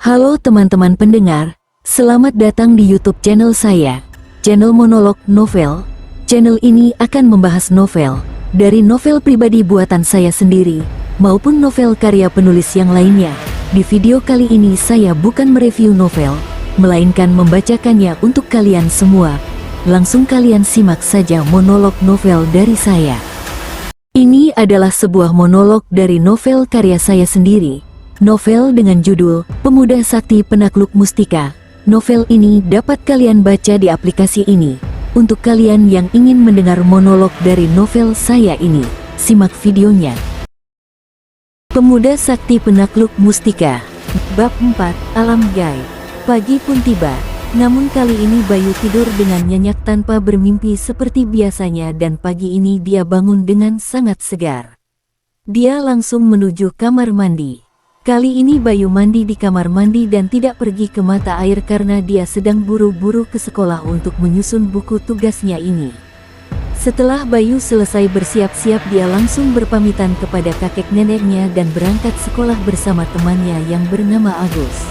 Halo teman-teman pendengar, selamat datang di YouTube channel saya, channel Monolog Novel. Channel ini akan membahas novel, dari novel pribadi buatan saya sendiri, maupun novel karya penulis yang lainnya. Di video kali ini saya bukan mereview novel, melainkan membacakannya untuk kalian semua. Langsung kalian simak saja monolog novel dari saya. Ini adalah sebuah monolog dari novel karya saya sendiri. Novel dengan judul Pemuda Sakti Penakluk Mustika. Novel ini dapat kalian baca di aplikasi ini. Untuk kalian yang ingin mendengar monolog dari novel saya ini, simak videonya. Pemuda Sakti Penakluk Mustika. Bab 4, Alam Gaib. Pagi pun tiba, namun kali ini Bayu tidur dengan nyenyak tanpa bermimpi seperti biasanya, dan pagi ini dia bangun dengan sangat segar. Dia langsung menuju kamar mandi. Kali ini Bayu mandi di kamar mandi dan tidak pergi ke mata air karena dia sedang buru-buru ke sekolah untuk menyusun buku tugasnya ini. Setelah Bayu selesai bersiap-siap, dia langsung berpamitan kepada kakek neneknya dan berangkat sekolah bersama temannya yang bernama Agus.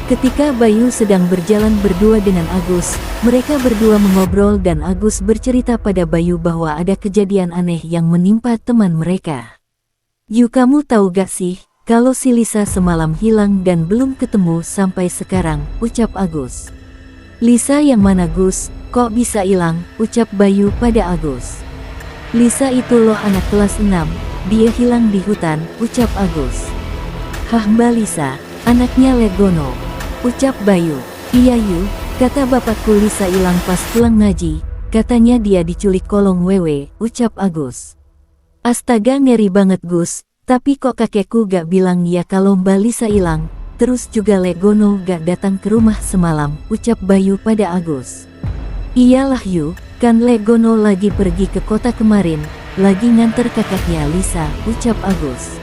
Ketika Bayu sedang berjalan berdua dengan Agus, mereka berdua mengobrol dan Agus bercerita pada Bayu bahwa ada kejadian aneh yang menimpa teman mereka. "Yu, kamu tahu gak sih, kalau si Lisa semalam hilang dan belum ketemu sampai sekarang," ucap Agus. "Lisa yang mana, Gus? Kok bisa hilang?" ucap Bayu pada Agus. "Lisa itu loh anak kelas 6, dia hilang di hutan," ucap Agus. "Hah, Mbak Lisa, anaknya Legono," ucap Bayu. "Iya Yu, kata bapakku Lisa hilang pas pulang ngaji, katanya dia diculik kolong wewe," ucap Agus. "Astaga, ngeri banget Gus. Tapi kok kakekku gak bilang ya kalau Mbak Lisa hilang, terus juga Legono gak datang ke rumah semalam," ucap Bayu pada Agus. "Iyalah Yu, kan Legono lagi pergi ke kota kemarin, lagi nganter kakaknya Lisa," ucap Agus.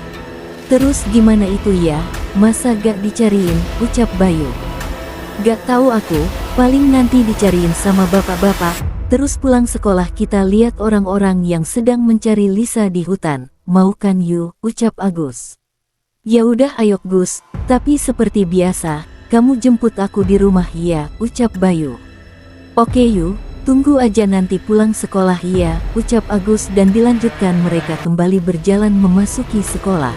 "Terus gimana itu ya, masa gak dicariin?" ucap Bayu. "Gak tahu aku, paling nanti dicariin sama bapak-bapak, terus pulang sekolah kita lihat orang-orang yang sedang mencari Lisa di hutan. Mau kan Yu?" ucap Agus. "Ya udah ayo Gus, tapi seperti biasa, kamu jemput aku di rumah ya," ucap Bayu. "Oke Yu, tunggu aja nanti pulang sekolah ya," ucap Agus, dan dilanjutkan mereka kembali berjalan memasuki sekolah.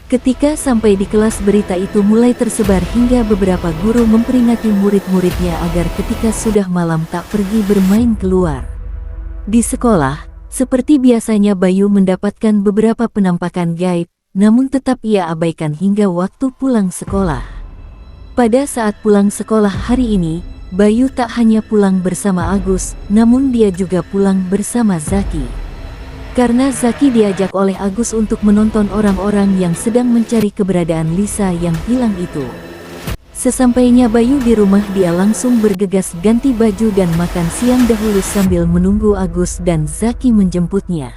Ketika sampai di kelas, berita itu mulai tersebar hingga beberapa guru memperingati murid-muridnya agar ketika sudah malam tak pergi bermain keluar. Di sekolah, seperti biasanya Bayu mendapatkan beberapa penampakan gaib, namun tetap ia abaikan hingga waktu pulang sekolah. Pada saat pulang sekolah hari ini, Bayu tak hanya pulang bersama Agus, namun dia juga pulang bersama Zaki. Karena Zaki diajak oleh Agus untuk menonton orang-orang yang sedang mencari keberadaan Lisa yang hilang itu. Sesampainya Bayu di rumah, dia langsung bergegas ganti baju dan makan siang dahulu sambil menunggu Agus dan Zaki menjemputnya.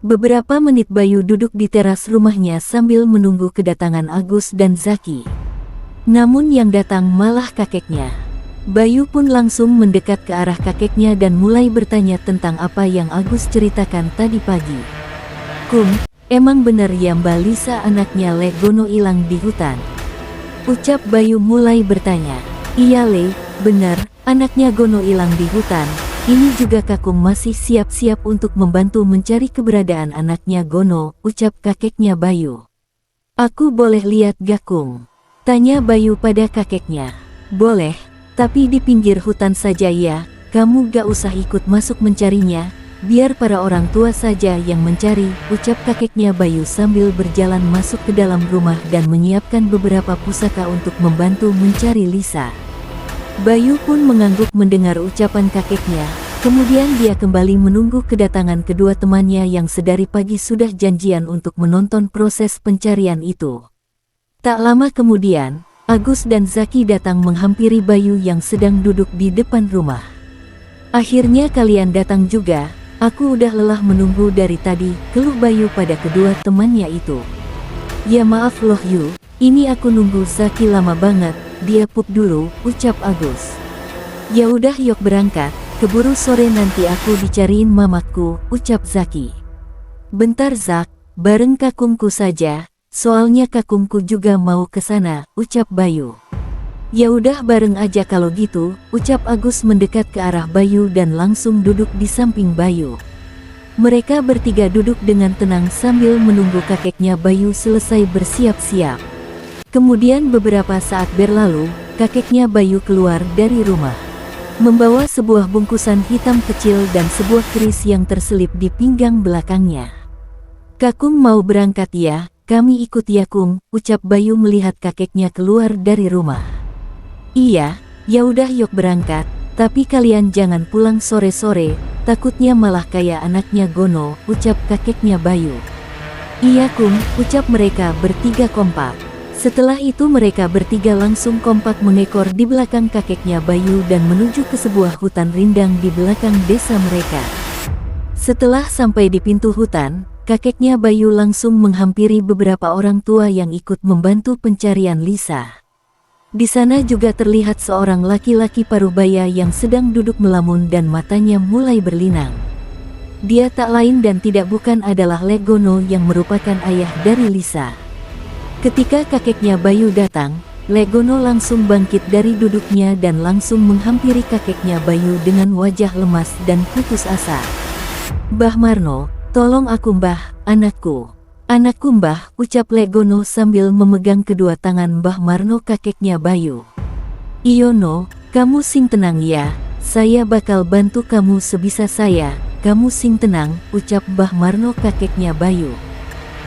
Beberapa menit Bayu duduk di teras rumahnya sambil menunggu kedatangan Agus dan Zaki. Namun yang datang malah kakeknya. Bayu pun langsung mendekat ke arah kakeknya dan mulai bertanya tentang apa yang Agus ceritakan tadi pagi. "Kum, emang benar ya Mbak Lisa anaknya Legono hilang di hutan?" ucap Bayu mulai bertanya. "Iya Le, benar, anaknya Gono hilang di hutan. Ini juga Kakung masih siap-siap untuk membantu mencari keberadaan anaknya Gono," ucap kakeknya Bayu. "Aku boleh lihat gak Kung?" tanya Bayu pada kakeknya. "Boleh, tapi di pinggir hutan saja ya, kamu gak usah ikut masuk mencarinya, biar para orang tua saja yang mencari," ucap kakeknya Bayu sambil berjalan masuk ke dalam rumah dan menyiapkan beberapa pusaka untuk membantu mencari Lisa. Bayu pun mengangguk mendengar ucapan kakeknya, kemudian dia kembali menunggu kedatangan kedua temannya yang sedari pagi sudah janjian untuk menonton proses pencarian itu. Tak lama kemudian, Agus dan Zaki datang menghampiri Bayu yang sedang duduk di depan rumah. "Akhirnya kalian datang juga. Aku udah lelah menunggu dari tadi," keluh Bayu pada kedua temannya itu. "Ya maaf loh Yu, ini aku nunggu Zaki lama banget, dia pup dulu," ucap Agus. "Ya udah yuk berangkat, keburu sore nanti aku dicariin mamaku," ucap Zaki. "Bentar Zak, bareng kakungku saja, soalnya kakungku juga mau ke sana, ucap Bayu. Ya udah bareng aja kalau gitu, ucap Agus mendekat ke arah Bayu dan langsung duduk di samping Bayu. Mereka bertiga duduk dengan tenang sambil menunggu kakeknya Bayu selesai bersiap-siap. Kemudian beberapa saat berlalu, kakeknya Bayu keluar dari rumah, membawa sebuah bungkusan hitam kecil dan sebuah keris yang terselip di pinggang belakangnya. Kakung mau berangkat ya, kami ikut ya Kung, ucap Bayu melihat kakeknya keluar dari rumah. Iya, ya udah yuk berangkat, tapi kalian jangan pulang sore-sore, takutnya malah kayak anaknya Gono, ucap kakeknya Bayu. Iya Kung, ucap mereka bertiga kompak. Setelah itu mereka bertiga langsung kompak mengekor di belakang kakeknya Bayu dan menuju ke sebuah hutan rindang di belakang desa mereka. Setelah sampai di pintu hutan, kakeknya Bayu langsung menghampiri beberapa orang tua yang ikut membantu pencarian Lisa. Di sana juga terlihat seorang laki-laki parubaya yang sedang duduk melamun dan matanya mulai berlinang. Dia tak lain dan tidak bukan adalah Legono yang merupakan ayah dari Lisa. Ketika kakeknya Bayu datang, Legono langsung bangkit dari duduknya dan langsung menghampiri kakeknya Bayu dengan wajah lemas dan putus asa. Mbah Marno, tolong aku Mbah, anakku. Anakku Mbah, ucap Legono sambil memegang kedua tangan Mbah Marno kakeknya Bayu. Iyono, kamu sing tenang ya, saya bakal bantu kamu sebisa saya, kamu sing tenang, ucap Mbah Marno kakeknya Bayu.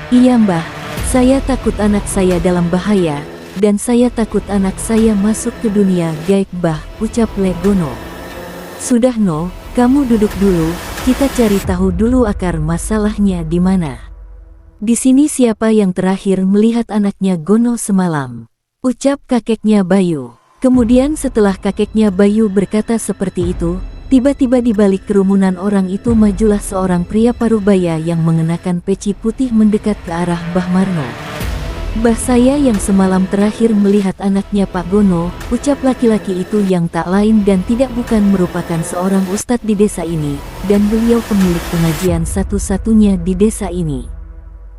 Iya Mbah, saya takut anak saya dalam bahaya, dan saya takut anak saya masuk ke dunia gaib Mbah, ucap Legono. Sudah no, kamu duduk dulu, kita cari tahu dulu akar masalahnya di mana. Di sini siapa yang terakhir melihat anaknya Gono semalam? Ucap kakeknya Bayu. Kemudian setelah kakeknya Bayu berkata seperti itu, tiba-tiba di balik kerumunan orang itu majulah seorang pria parubaya yang mengenakan peci putih mendekat ke arah Mbah Marno. Mbah saya yang semalam terakhir melihat anaknya Pak Gono, ucap laki-laki itu yang tak lain dan tidak bukan merupakan seorang ustadz di desa ini, dan beliau pemilik pengajian satu-satunya di desa ini.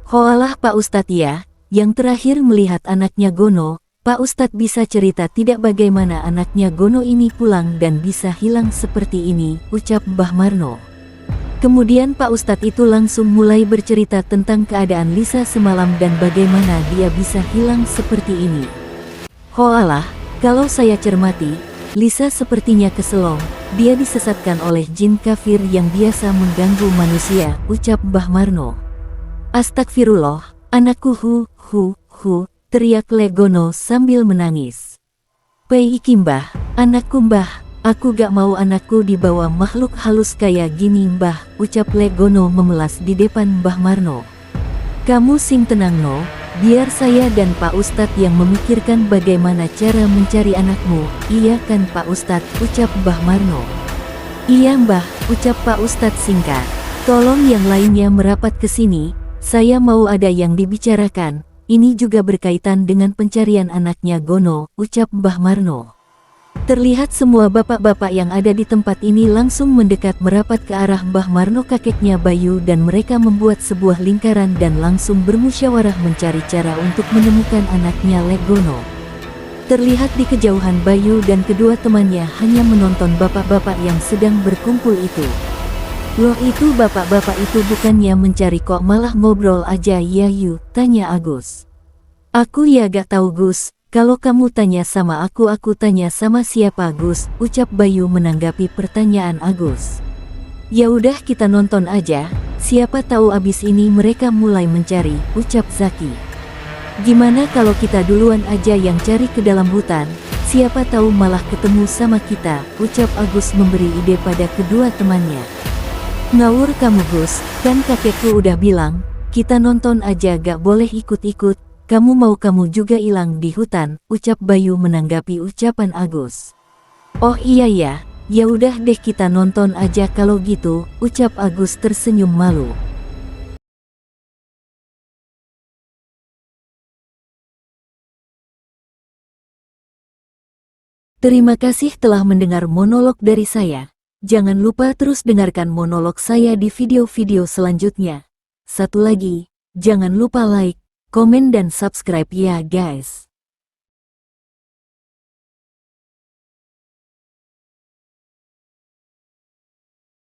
Hoalah Pak Ustadz ya, yang terakhir melihat anaknya Gono, Pak Ustadz bisa cerita tidak bagaimana anaknya Gono ini pulang dan bisa hilang seperti ini, ucap Mbah Marno. Kemudian Pak Ustadz itu langsung mulai bercerita tentang keadaan Lisa semalam dan bagaimana dia bisa hilang seperti ini. Hoalah, kalau saya cermati, Lisa sepertinya keselong, dia disesatkan oleh jin kafir yang biasa mengganggu manusia, ucap Mbah Marno. Astagfirullah, anakku teriak Legono sambil menangis. Peiki Mbah, anakku Mbah, aku gak mau anakku dibawa makhluk halus kayak gini Mbah, ucap Legono memelas di depan Mbah Marno. Kamu sing tenang no, biar saya dan Pak Ustadz yang memikirkan bagaimana cara mencari anakmu, iya kan Pak Ustadz, ucap Mbah Marno. Iya Mbah, ucap Pak Ustadz singkat. Tolong yang lainnya merapat ke sini. Saya mau ada yang dibicarakan, ini juga berkaitan dengan pencarian anaknya Gono, ucap Mbah Marno. Terlihat semua bapak-bapak yang ada di tempat ini langsung mendekat merapat ke arah Mbah Marno kakeknya Bayu dan mereka membuat sebuah lingkaran dan langsung bermusyawarah mencari cara untuk menemukan anaknya Legono. Terlihat di kejauhan Bayu dan kedua temannya hanya menonton bapak-bapak yang sedang berkumpul itu. Loh itu bapak-bapak itu bukannya mencari kok malah ngobrol aja ya yuk, tanya Agus. Aku ya gak tahu Gus, kalau kamu tanya sama aku tanya sama siapa Gus, ucap Bayu menanggapi pertanyaan Agus. Ya udah kita nonton aja, siapa tahu abis ini mereka mulai mencari, ucap Zaki. Gimana kalau kita duluan aja yang cari ke dalam hutan, siapa tahu malah ketemu sama kita, ucap Agus memberi ide pada kedua temannya. Ngawur kamu Gus, kan kakekku udah bilang, kita nonton aja gak boleh ikut-ikut, kamu mau kamu juga hilang di hutan, ucap Bayu menanggapi ucapan Agus. Oh iya ya, ya udah deh kita nonton aja kalau gitu, ucap Agus tersenyum malu. Terima kasih telah mendengar monolog dari saya. Jangan lupa terus dengarkan monolog saya di video-video selanjutnya. Satu lagi, jangan lupa like, komen dan subscribe ya guys.